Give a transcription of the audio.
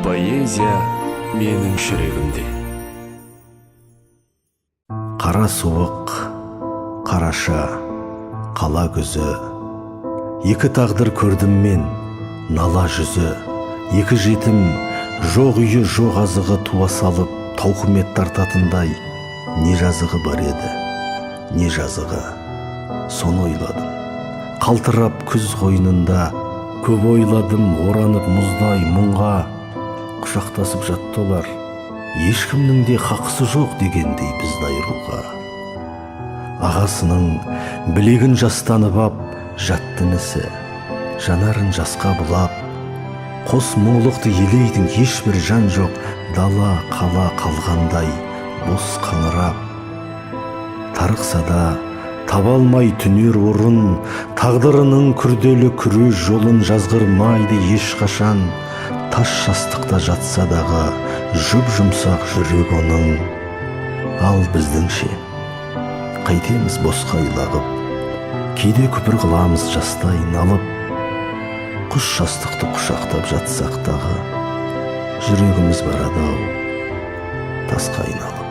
Поэзия менің жүрегімде. Қара суық, қараша, қала күзі, екі тағдыр көрдім мен, нала жүзі, екі жетім, жоқ үйі жоқ азығы туа салып, тауқымет тартатындай, не жазығы бар еді, не жазығы. Соны ойладым, қалтырап күз қойнында, көп ойладым, оранып мұздай мұңға, құшақтасып жатты олар, ешкімнің де хақысы жоқ дегендей бізді айыруға. Ағасының білегін жастанып ап, жатты інісі, жанарын жасқа бұлап, қос мұңлықты елейдің ешбір жан жоқ, дала қала қалғандай бос қаңырап. Тарықса да таба алмай түнер орын, тағдырының күрделі күрес жолын жазғырмайды ешқашан. Тас жастықта жатса дағы жұп-жұмсақ жүрек оның. Ал біздіңше қайтеміз босқа илағып, кейде күпір қыламыз жастай налып, құш жастықты құшақтап жатсақ дағы жүрегіміз барады-ау тасқа айналып.